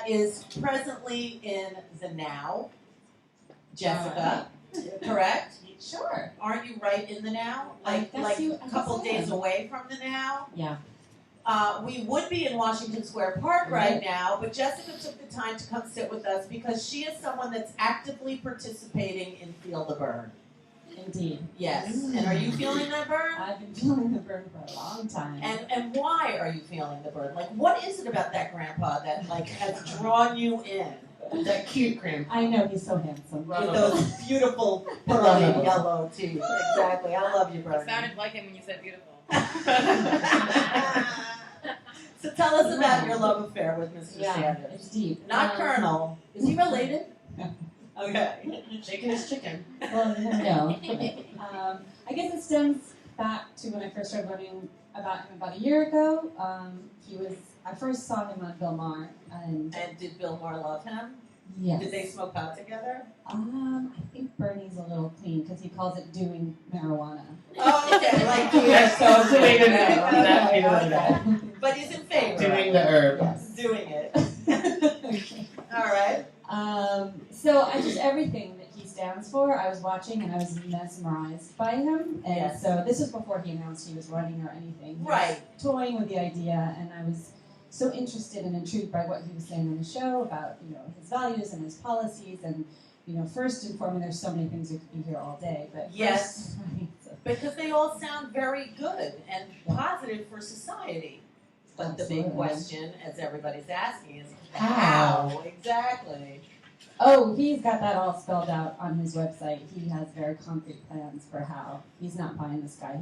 that is presently in the now. Jessica, correct? Sure. Aren't you right in the now? Like a a couple days away from the now? Yeah. We would be in Washington Square Park right now, but Jessica took the time to come sit with us because she is someone that's actively participating in Feel the Bern. Indeed. Yes. And are you feeling that burn? I've been feeling the burn for a long time. And why are you feeling the burn? Like, what is it about that grandpa that like has drawn you in? That cute grandpa. I know, he's so handsome. With those beautiful pearly yellow teeth. Exactly. I love you, Bernie. It sounded like him when you said beautiful. So tell us about your love affair with Mr. Sanders. It's deep. Not Colonel. Is he related? No. Okay. Chicken is chicken. Well, you never know. I guess it stems back to when I first started learning about him about a year ago. I first saw him on Bill Maher. And did Bill Maher love him? Yes. Did they smoke pot together? I think Bernie's a little clean because he calls it doing marijuana. Oh, okay. Like doing That's so sweet to know. Okay. But he's in favor. Doing the herb. Yes. Doing it. All right. So I just, everything that he stands for, I was watching and I was mesmerized by him. And so this was before he announced he was running or anything. He was toying with the idea, and I was so interested and intrigued by what he was saying on the show about, his values and his policies. And, first and foremost, there's so many things we could be here all day. But yes, because they all sound very good and positive for society. But the big question, as everybody's asking, is how? Exactly. Oh, he's got that all spelled out on his website. He has very concrete plans for how. He's not pie in the sky.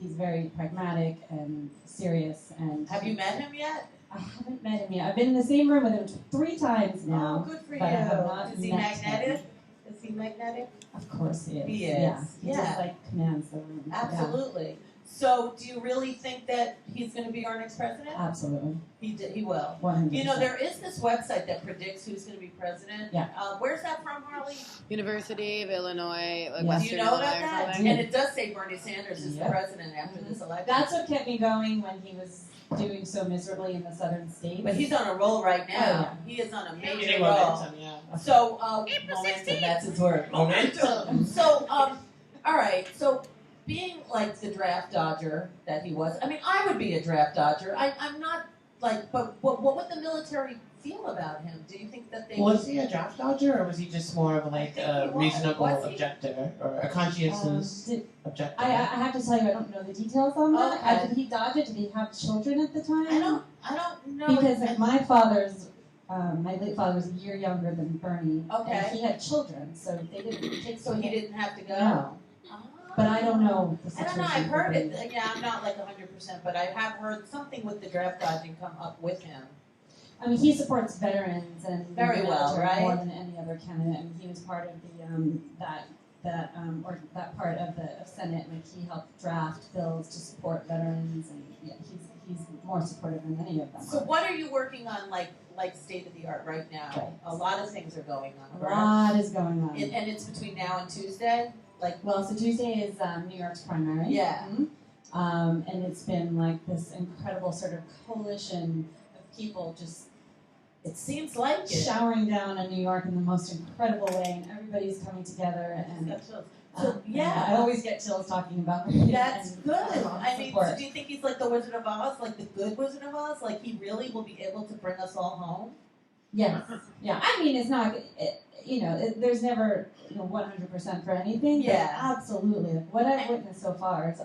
He's very pragmatic and serious. And have you met him yet? I haven't met him yet. I've been in the same room with him 3 times now. Oh, good for you. But I have not Is he met magnetic? him. Is he magnetic? Of course he is. He is. Yeah. He Yeah. just commands the room. Absolutely. So, do you really think that he's going to be our next president? Absolutely. He will. 100%. There is this website that predicts who's going to be president. Yeah. Where's that from, Harley? University of Illinois, Yeah. Western Do you know Illinois about or that? something. And it does say Bernie Sanders is the president after this election. That's what kept me going when he was doing so miserably in the southern states. But he's on a roll right now. Oh, yeah. He is on a major Getting roll. momentum, yeah. So, April momentum, 16th. that's his word. Momentum. So, all right. So, being like the draft dodger that he was, I mean, I would be a draft dodger. I'm not like, but what would the military feel about him? Do you think that they Was he a draft dodger, or was he just more of like a reasonable objector or a conscientious objector? I have to tell you, I don't know the details on that. Okay. Did he dodge it? Did he have children at the time? I don't know. Because my late father was a year younger than Bernie. Okay. And he had children, so they didn't. So he didn't have to go. No. But I don't know the I situation. don't know. I've heard with it. Yeah, I'm not like 100%, but I have heard something with the draft dodging come up with him. I mean, he supports veterans and Very the well, military right? more than any other candidate. I mean, he was part of the that part of the Senate. Like he helped draft bills to support veterans, and yeah, he's more supportive than any of them. So what are you working on, like state of the art right now? Right. A lot of things are going on. A lot is going on. And it's between now and Tuesday. So Tuesday is New York's primary. Yeah. Mm-hmm. And it's been like this incredible sort of coalition of people just. It seems like it. Showering down on New York in the most incredible way, and everybody's coming together. And So, yeah. I always get chills talking about. That's good. and I mean, support. so do you think he's like the Wizard of Oz, like the good Wizard of Oz? Like he really will be able to bring us all home? Yes. Yeah. I mean, it's not. There's never 100% for anything. Yeah. But absolutely. Like, what I've witnessed so far is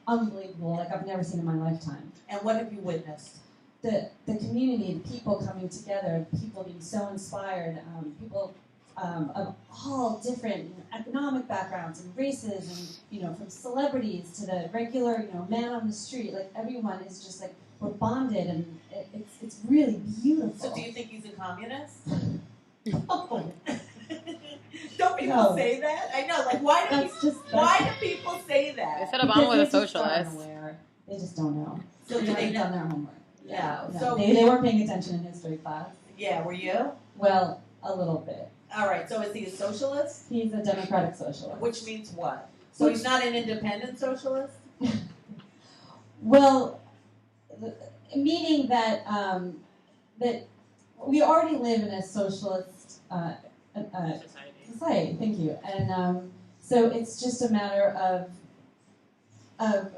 unbelievable. Like I've never seen in my lifetime. And what have you witnessed? The community, the people coming together, people being so inspired, people of all different economic backgrounds and races, and from celebrities to the regular man on the street. Like everyone is just like we're bonded, and it's really beautiful. So do you think he's a communist? No. Don't people No. say that? I know. Like why do people say They that? said Obama was a Because they just socialist. aren't aware. They just don't know. So They do they haven't know? done their homework. Yeah. No, So they weren't paying attention in history class. yeah, were you? Well, a little bit. All right. So is he a socialist? He's a democratic socialist. Which means what? So he's not an independent socialist? Well, meaning that we already live in a socialist society. Thank you. And so it's just a matter of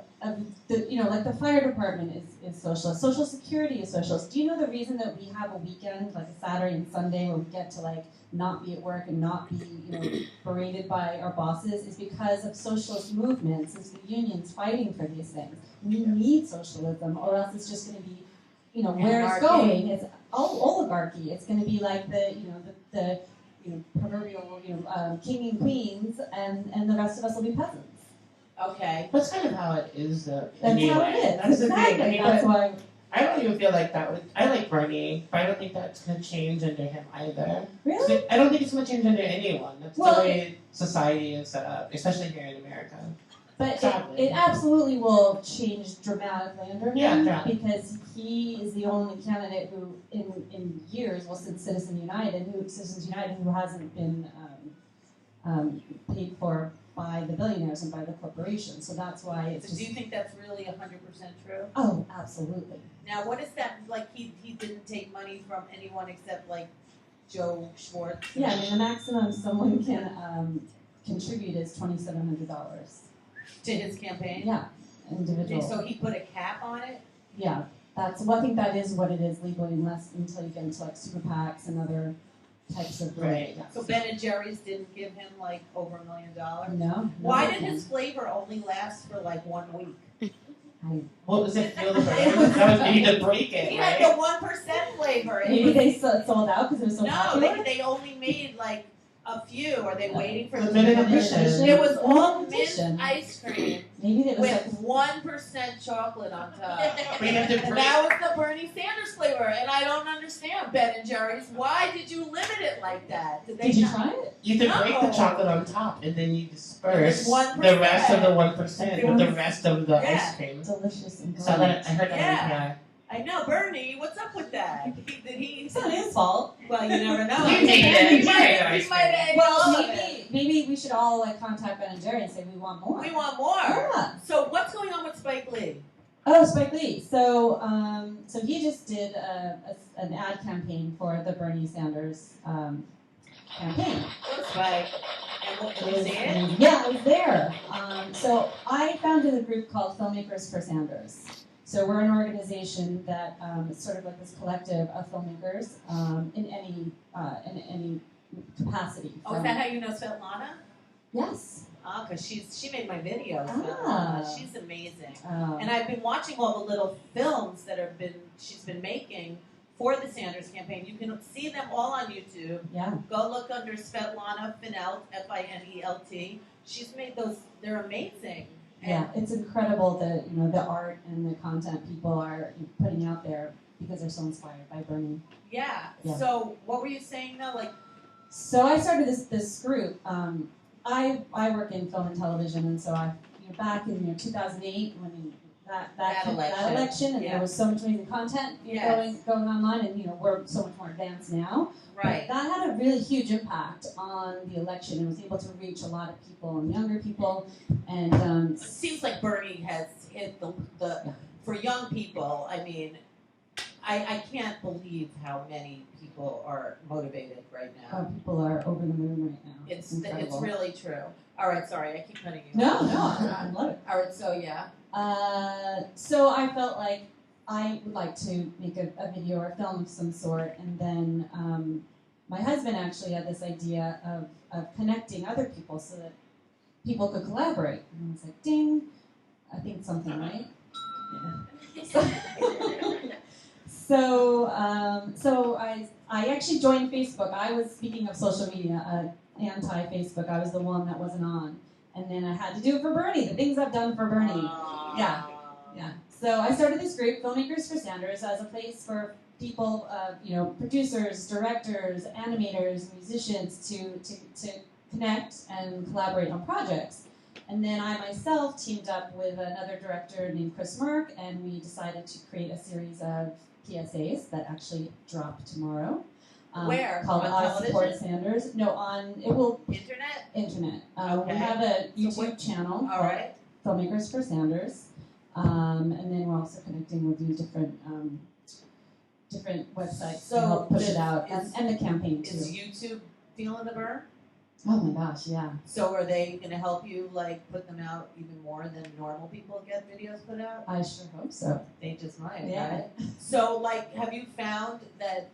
the, you know, like the fire department is socialist. Social Security is socialist. Do you know the reason that we have a weekend, like a Saturday and Sunday, where we get to like not be at work and not be, you know, berated by our bosses, is because of socialist movements, is the unions fighting for these things. We need socialism, or else it's just going to be, you know, where it's going. It's oligarchy. It's going to be like the, you know, the proverbial, you know, king and queens, and the rest of us will be peasants. Okay. That's kind of how it is, though. That's anyway. how it is. That's exactly. the thing. I mean, That's why. I don't even feel like that would. I like Bernie, but I don't think that's going to change under him either. Really? I don't think it's going to change under anyone. That's Well, the way society is set up, especially here in America. But Sadly. it absolutely will change dramatically under him, Yeah. because he is the only candidate who, in years, well, since Citizens United, who hasn't been paid for by the billionaires and by the corporations. So that's why it's So just. do you think that's really 100% true? Oh, absolutely. Now, what is that, like, he didn't take money from anyone except, like, Joe Schwartz? Yeah, I mean, the maximum someone can contribute is $2,700. To his campaign? Yeah, individual. So he put a cap on it? Yeah, I think that is what it is legally, unless until you get into like super PACs and other types of Right. Yeah. So Ben and Jerry's didn't give him, like, over $1 million? No. Why they did can't. his flavor only last for, like, 1 week? What was it? Feel the Bern? That was maybe to break it, He right? had the 1% flavor. It Maybe was- they sold out because it was so No, popular. they only made, like, a few. Are they waiting for The it? minute edition. It was all mint Edition. ice cream Maybe it was like with 1% chocolate on top. But you have to And break. that was the Bernie Sanders flavor, and I don't understand, Ben and Jerry's. Why did you limit it like that? They Did you not- try it? You have to break the No. chocolate on top, and then you disperse It's 1%. the rest of the 1% with the rest of the Yeah. ice cream. Delicious and So great. I heard that Yeah. I know, Bernie. What's up with that? Did he? It's not his fault. Well, you never know. You made it. He You might- made the ice he might cream. have Well, all of it. maybe we should all like contact Ben and Jerry and say we want more. We want more. Yeah. So what's going on with Spike Lee? Oh, Spike Lee. So he just did an ad campaign for the Bernie Sanders campaign. Spike. And what did you see it? Yeah, I was there. So I founded a group called Filmmakers for Sanders. So we're an organization that is sort of like this collective of filmmakers in any capacity. Oh, is that how you know Svetlana? Yes. Ah, because she made my videos. Ah. She's amazing. And I've been watching all the little films that she's been making for the Sanders campaign. You can see them all on YouTube. Yeah. Go look under Svetlana Finelt, Finelt. She's made those. They're amazing. Yeah, it's incredible the art and the content people are putting out there because they're so inspired by Bernie. Yeah. Yeah. So what were you saying though? Like, So I started this group. I work in film and television, and so back in 2008 when that election, and yeah. there was so much amazing content Yes. going online, and we're so much more advanced now. right. But that had a really huge impact on the election, and was able to reach a lot of people and younger people, and It seems like Bernie has hit the for young people. I mean, I can't believe how many people are motivated right now. people are over the moon right now. It's incredible. really true. All right, sorry, I keep cutting you. No, off. I love it. All right, so yeah. So I felt like I would like to make a video or a film of some sort, and then my husband actually had this idea of connecting other people so that people could collaborate. And I was like, ding, I think something, right? Yeah. So I actually joined Facebook. I was, speaking of social media, anti-Facebook. I was the one that wasn't on. And then I had to do it for Bernie, the things I've done for Bernie. Yeah. So I started this group, Filmmakers for Sanders, as a place for people, producers, directors, animators, musicians to connect and collaborate on projects. And then I myself teamed up with another director named Chris Merck, and we decided to create a series of PSAs that actually drop tomorrow. Where? Called On I television? Support Sanders. No, it will Internet? internet. Okay. We have a YouTube So what- channel. All right. Filmmakers for Sanders, and then we're also connecting with you different different websites So to help push is- it out, is- and the campaign Is too. YouTube feeling the burn? Oh my gosh, yeah. So are they going to help you like put them out even more than normal people get videos put out? I sure hope so. They just might, Yeah. right? So like, have you found that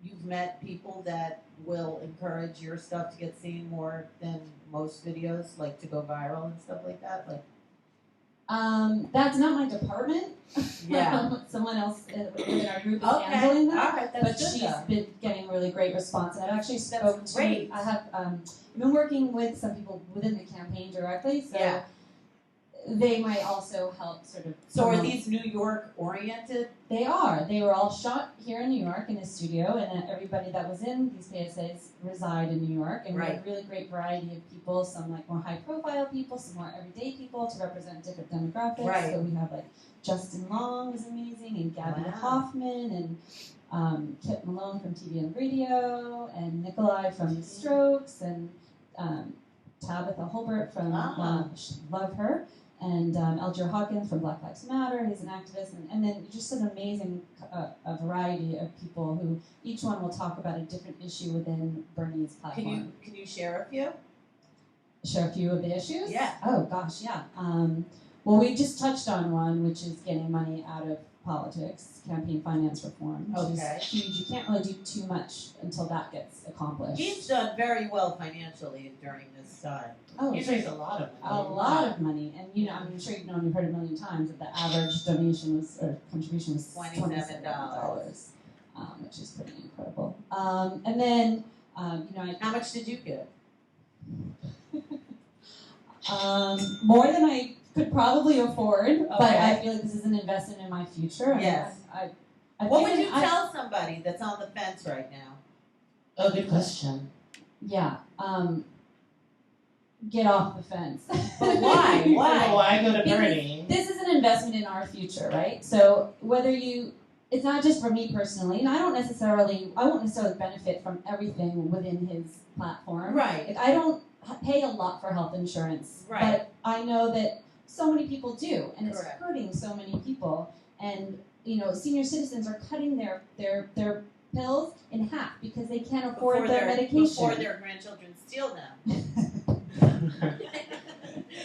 you've met people that will encourage your stuff to get seen more than most videos, like to go viral and stuff like that? Like, That's not my department. Yeah. Someone else within our group is okay, handling that. all right, that's But good she's though. been getting really great response, and I've actually spoke to. great. I have been working with some people within the campaign directly, so Yeah. they might also help sort of. So are promote. these New York oriented? They are. They were all shot here in New York in a studio, and everybody that was in these PSAs reside in New York. And we have a really great variety of people. Some like more high-profile people, some more everyday people to represent different demographics. Right. So we have like Justin Long was amazing, and Gabby Wow. Hoffman, and Kip Malone from TV and Radio, and Nikolai from The Strokes, and Tabitha Holbert from Love Her. And Elger Hawkins from Black Lives Matter, he's an activist, and then just an amazing a variety of people who each one will talk about a different issue within Bernie's platform. Can you share a few? Share a few of the issues? Yeah. Oh gosh, yeah. Well, we just touched on one, which is getting money out of politics, campaign finance reform, which Okay. is huge. You can't really do too much until that gets accomplished. He's done very well financially during this time. Oh, He's raised a lot of a money. lot of money, and I'm sure you've heard a million times that the average donation was or contribution was $27, which is pretty incredible. And then How much did you give? more than I could probably afford, but Okay. I feel like this is an investment in my future. And Yes. What would you tell somebody that's on the fence right now? Oh, good question. Yeah. Get off the fence. But why? Why? Why go to Because Bernie? This is an investment in our future, right? So it's not just for me personally, and I won't necessarily benefit from everything within his platform. Right. Like, I don't pay a lot for health insurance, Right. but I know that so many people do, and it's Correct. hurting so many people. And senior citizens are cutting their pills in half because they can't afford their medication. Before their grandchildren steal them.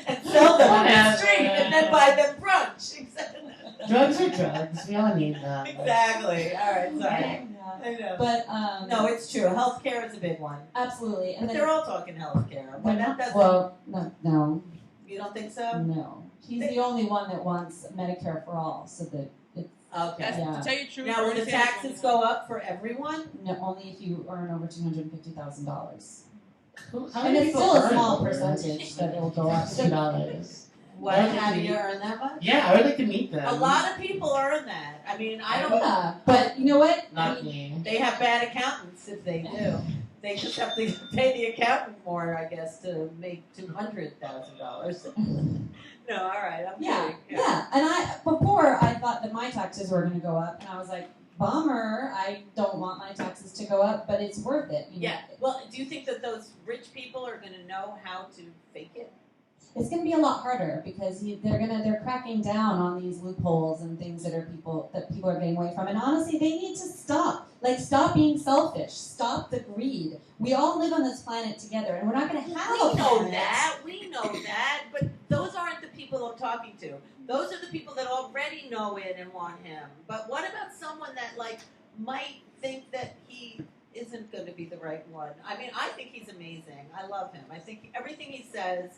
And sell them on the street and then buy them brunch. Drugs are drugs. We all need them. Exactly. All right, sorry. Yeah. I know. But No, it's true. Healthcare is a big one. absolutely. And But then they're all talking healthcare. But that doesn't. well, no. You don't think so? No, he's the only one that wants Medicare for all, so that it's Okay. Yeah. To tell you the truth, Now, will the Bernie Sanders taxes go up for everyone? only if you earn over $250,000. How And many it's people still a earn small over percentage that it will go up. $2. What? How do you earn that much? Yeah, I would like to meet them. A lot of people earn that. I mean, I don't. Yeah, but you know what? Not me. They have bad accountants if they do. They just have to pay the accountant more, I guess, to make $200,000. No, all right, I'm Yeah, kidding. yeah. And before I thought that my taxes were going to go up, and I was like, bummer. I don't want my taxes to go up, but it's worth it. Yeah. Well, do you think that those rich people are going to know how to fake it? It's going to be a lot harder because they're cracking down on these loopholes and things that people are getting away from. And honestly, they need to stop. Like, stop being selfish. Stop the greed. We all live on this planet together, and we're not going to have a We know planet. that. We know that. But those aren't the people I'm talking to. Those are the people that already know it and want him. But what about someone that, like, might think that he isn't going to be the right one? I mean, I think he's amazing. I love him. I think everything he says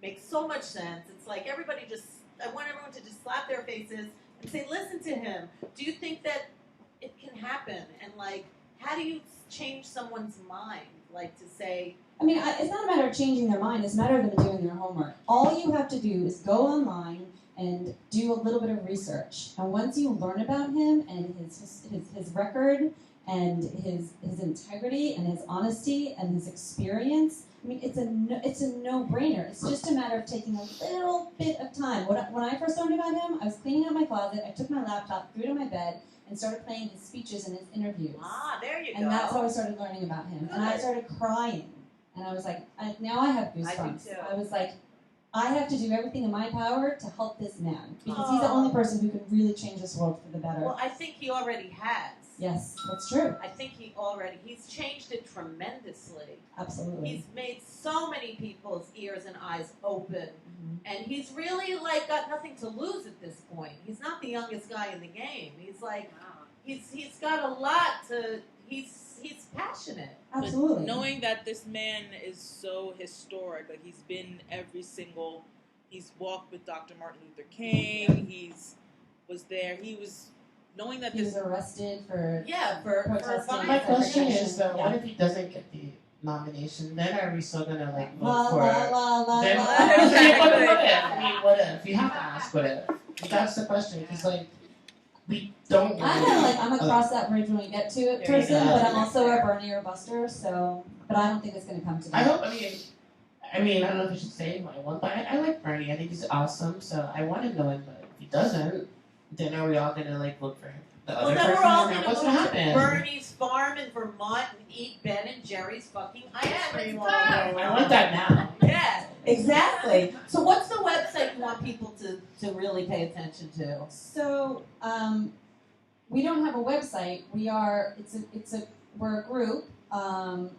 makes so much sense. It's like I want everyone to just slap their faces and say, listen to him. Do you think that it can happen? And, like, how do you change someone's mind? Like, to say, I mean, it's not a matter of changing their mind. It's a matter of them doing their homework. All you have to do is go online and do a little bit of research. And once you learn about him and his record and his integrity and his honesty and his experience, I mean, it's a no-brainer. It's just a matter of taking a little bit of time. When I first learned about him, I was cleaning out my closet. I took my laptop, threw it on my bed, and started playing his speeches and his interviews. there you go. And that's how I started learning about him. And I started crying. And I was like, now I have goosebumps. I do too. I was like, I have to do everything in my power to help this man because he's the only person who can really change this world for the better. Well, I think he already has. Yes, that's true. I think he's changed it tremendously. Absolutely. He's made so many people's ears and eyes open, and he's really like got nothing to lose at this point. He's not the youngest guy in the game. He's like, he's got a lot to. He's passionate. Absolutely. But knowing that this man is so historic, like he's walked with Dr. Martin Luther King. Was there. He was knowing that he was arrested for protesting. My question is though, what if he doesn't get the nomination? Then are we still gonna like vote for it? Then what if? You have to ask what if. That's the question because like we don't. I'm gonna cross that bridge when we get to it, person. But I'm also a Bernie or Buster, so. But I don't think it's gonna come to that. I mean, I don't know if I should say my one, but I like Bernie. I think he's awesome, so I want him to win. But if he doesn't, then are we all gonna like vote for him? Well, then we're all gonna go to Bernie's farm in Vermont and eat Ben and Jerry's fucking I want that now. Yeah, exactly. So what's the website you want people to really pay attention to? So we don't have a website. We're a group, and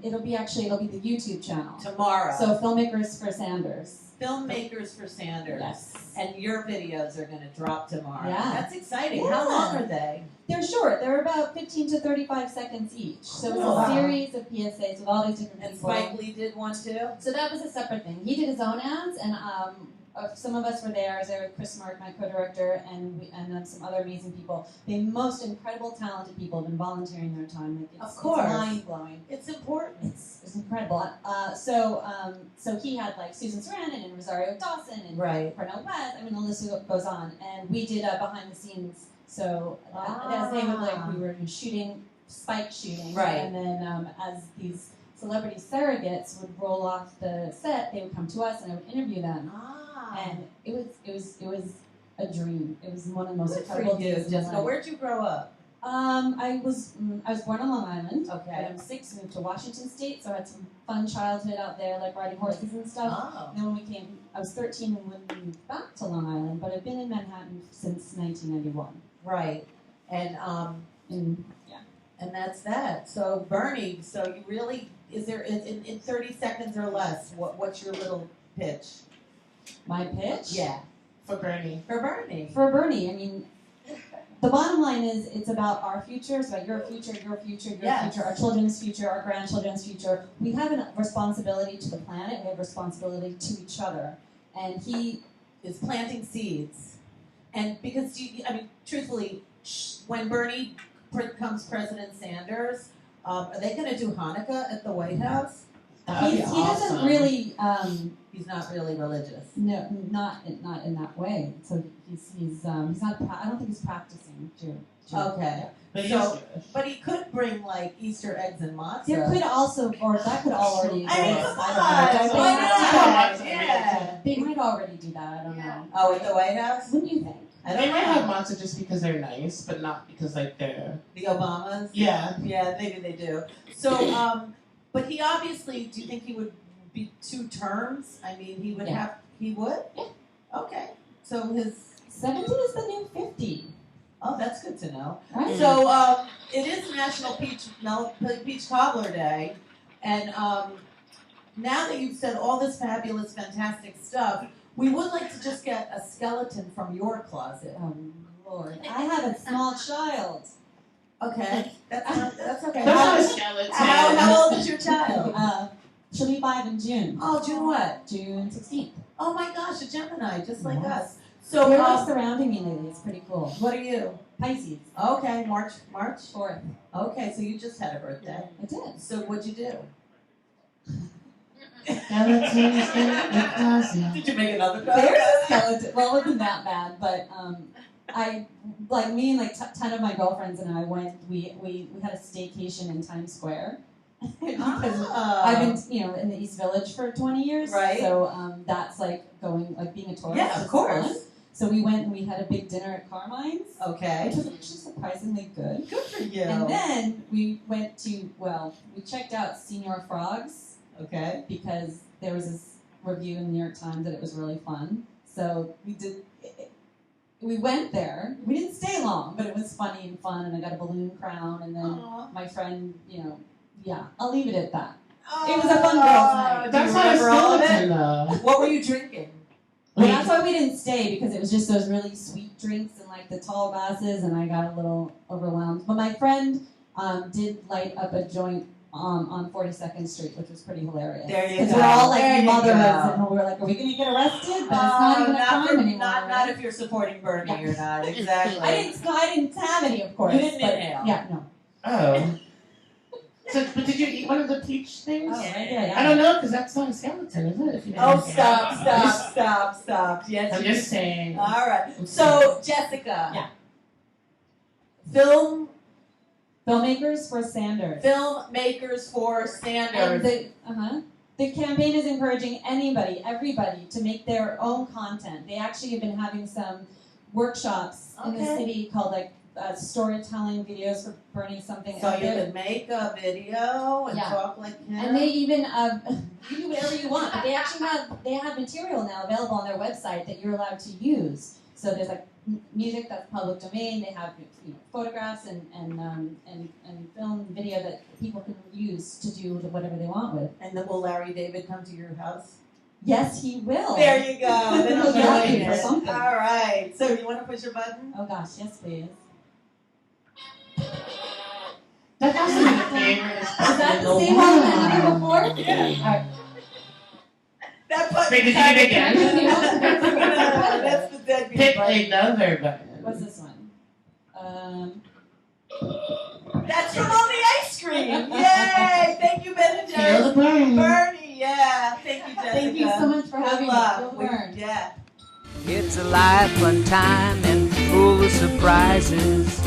it'll be the YouTube channel Tomorrow. So Filmmakers for Sanders. Filmmakers for Sanders. Yes. And your videos are going to drop tomorrow. Yeah. That's exciting. Yeah. How long are they? They're short. They're about 15 to 35 seconds each. So it's a series of PSAs with all these different And people. Spike Lee did one too? So that was a separate thing. He did his own ads, and some of us were there. I was there with Chris Mark, my co-director, and some other amazing people. The most incredible, talented people have been volunteering their time. It's mind-blowing. It's important. It's incredible. So he had like Susan Sarandon and Rosario Dawson and Cornel West. I mean, the list goes on. And we did behind the scenes. So as they would we were shooting, Spike shooting, and then as these celebrity surrogates would roll off the set, they would come to us and I would interview them. And it was a dream. It was one of the most incredible days. Jessica, where'd you grow up? I was born on Long Island. Okay. When I was 6, moved to Washington State, so I had some fun childhood out there, like riding horses and stuff. Oh. And then I was 13 when we moved back to Long Island, but I've been in Manhattan since 1991. Right. And and that's that. So Bernie, so you really in 30 seconds or less, what's your little pitch? My pitch? Yeah. For Bernie. For Bernie. For Bernie, I mean, the bottom line is it's about our future. It's about your future, our children's future, our grandchildren's future. We have a responsibility to the planet. We have a responsibility to each other. And he is planting seeds. And because, truthfully, when Bernie becomes President Sanders, are they going to do Hanukkah at the White House? He doesn't really. He's not really religious. No, not in that way. So he's not. I don't think he's practicing Jew. Okay. Yeah. But he could bring like Easter eggs and matzah. There could also, or that could already. They might already do that. I don't know. Oh, at the White House? Wouldn't you think? They might have matzah just because they're nice, but not because like they're the Obamas. Yeah. Yeah, maybe they do. So, but he obviously. Do you think he would be 2 terms? I mean, he would have. He would. Yeah. Okay. So his 70 is the new 50. Oh, that's good to know. Right. So it is National Peach Cobbler Day, and now that you've said all this fabulous, fantastic stuff, we would like to just get a skeleton from your closet. Oh Lord, I have a small child. Okay, that's okay. That's not a skeleton. How old is your child? She'll be 5 in June. Oh, June what? June 16th. Oh my gosh, a Gemini, just like us. So they're surrounding me lately. It's pretty cool. What are you? Pisces. Okay, March 4th. Okay, so you just had a birthday. I did. So what'd you do? Skeletons in the closet. Did you make another There's a skeleton. Well, it wasn't that bad, but me and 10 of my girlfriends and I went. We had a staycation in Times Square. Because I've been, in the East Village for 20 years. Right. So that's like being a tourist. Yeah, of course. Fun. So we went and we had a big dinner at Carmine's. Okay. Which was actually surprisingly good. Good for you. And then we went to, we checked out Senior Frogs. Okay. Because there was this review in the New York Times that it was really fun. So we went there. We didn't stay long, but it was funny and fun, and I got a balloon crown, and then my friend, I'll leave it at that. It was a fun girls' night. That's not a skeleton, though. What were you drinking? Well, that's why we didn't stay, because it was just those really sweet drinks and like the tall glasses, and I got a little overwhelmed. But my friend did light up a joint on 42nd Street, which was pretty hilarious. There you go. Because we're all like There you mothers, go. and we're like, are we going to get arrested? But it's not even a crime anymore. Not if you're supporting Bernie or not. Exactly. I didn't have any, of course. You didn't but, inhale. Yeah, no. Oh. So, but did you eat one of the peach things? Oh, yeah. I don't know, because that's not a skeleton, is it? If you Oh, didn't stop. Yes, I'm you just saying. All right. So, Jessica. Yeah. Filmmakers for Sanders. Filmmakers for Sanders. And the campaign is encouraging everybody to make their own content. They actually have been having some workshops in the city called storytelling videos for Bernie something. So you can make a video and talk like him. And they even you do whatever you want. But they actually have material now available on their website that you're allowed to use. So there's like music that's public domain. They have photographs and film video that people can use to do whatever they want with. And then will Larry David come to your house? Yes, he will. There you go. Then He'll I'll yell you for something. All right. So you want to push your button? Oh gosh, yes, please. That has to be the favorite. Is that the same one that you did before? Yeah. All right. That button. Wait, did you do it again? That's the deadbeat Pick button. another button. What's this one? That's from all the ice cream. Yay! Thank you, Ben and Feel Jerry. the Bern. Bernie, yeah. Thank you, Jessica. Thank you so much for having me. Feel the Bern. Yeah. It's a life, fun time, and full of surprises.